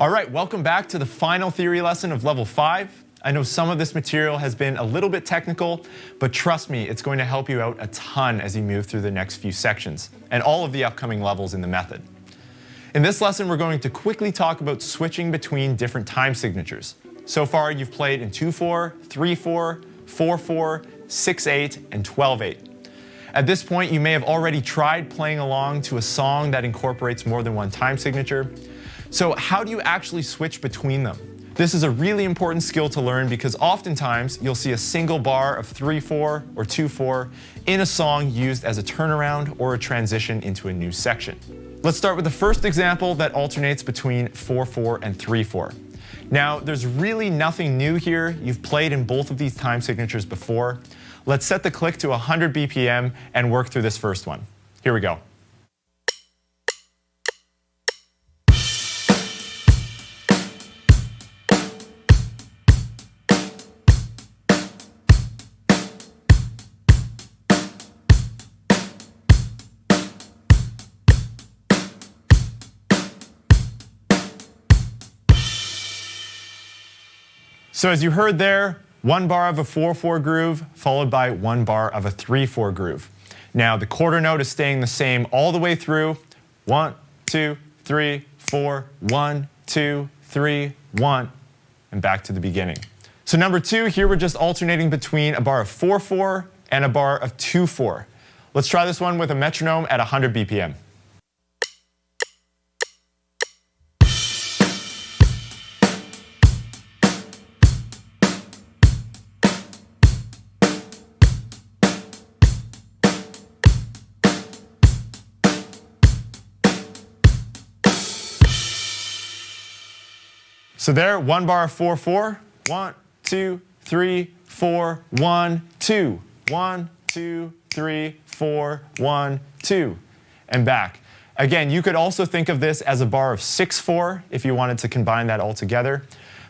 All right, welcome back to the final theory lesson of level 5. I know some of this material has been a little bit technical, but trust me, it's going to help you out a ton as you move through the next few sections and all of the upcoming levels in the method. In this lesson, we're going to quickly talk about switching between different time signatures. So far, you've played in 2/4, 3/4, 4/4, 6/8, and 12/8. At this point, you may have already tried playing along to a song that incorporates more than one time signature. So how do you actually switch between them? This is a really important skill to learn because oftentimes you'll see a single bar of 3/4 or 2/4 in a song used as a turnaround or a transition into a new section. Let's start with the first example that alternates between 4/4 and 3/4. Now, there's really nothing new here. You've played in both of these time signatures before. Let's set the click to 100 BPM and work through this first one. Here we go. So as you heard there, one bar of a 4/4 groove followed by one bar of a 3/4 groove. Now the quarter note is staying the same all the way through. 1, 2, 3, 4, 1, 2, 3, 1, and back to the beginning. So number 2, here we're just alternating between a bar of 4/4 and a bar of 2/4. Let's try this one with a metronome at 100 BPM. So there, one bar of 4/4, 1, 2, 3, 4, 1, 2, 1, 2, 3, 4, 1, 2, and back. Again, you could also think of this as a bar of 6/4 if you wanted to combine that all together.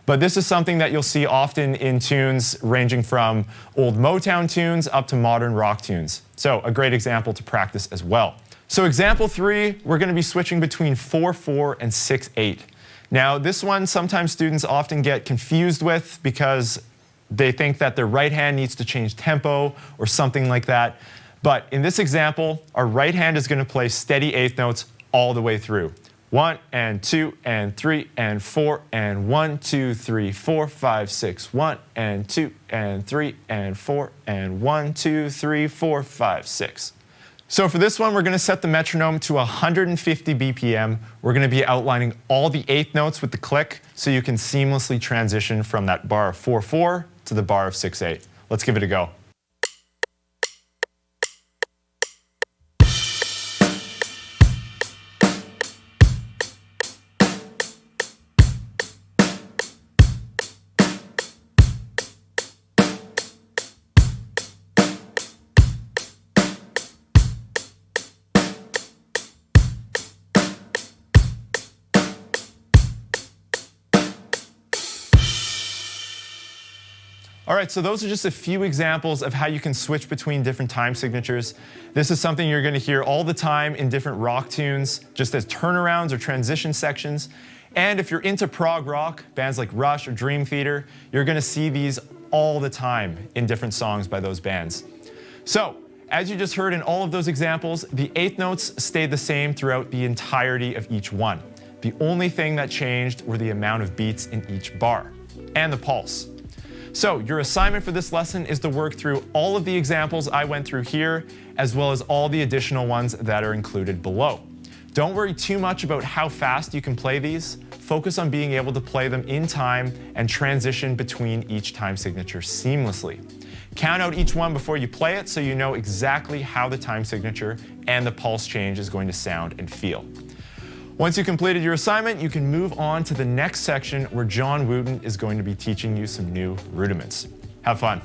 But this is something that you'll see often in tunes ranging from old Motown tunes up to modern rock tunes. So a great example to practice as well. So example 3, we're going to be switching between 4/4 and 6/8. Now, this one sometimes students often get confused with because they think that their right hand needs to change tempo or something like that. But in this example, our right hand is going to play steady eighth notes all the way through. 1 and 2 and 3 and 4 and 1, 2, 3, 4, 5, 6. 1 and 2 and 3 and 4 and 1, 2, 3, 4, 5, 6. So for this one, we're going to set the metronome to 150 BPM. We're going to be outlining all the eighth notes with the click so you can seamlessly transition from that bar of 4/4 to the bar of 6/8. Let's give it a go. All right, so those are just a few examples of how you can switch between different time signatures. This is something you're going to hear all the time in different rock tunes, just as turnarounds or transition sections. And if you're into prog rock, bands like Rush or Dream Theater, you're going to see these all the time in different songs by those bands. So, as you just heard in all of those examples, the eighth notes stayed the same throughout the entirety of each one. The only thing that changed were the amount of beats in each bar and the pulse. So your assignment for this lesson is to work through all of the examples I went through here, as well as all the additional ones that are included below. Don't worry too much about how fast you can play these. Focus on being able to play them in time and transition between each time signature seamlessly. Count out each one before you play it so you know exactly how the time signature and the pulse change is going to sound and feel. Once you've completed your assignment, you can move on to the next section where John Wooten is going to be teaching you some new rudiments. Have fun.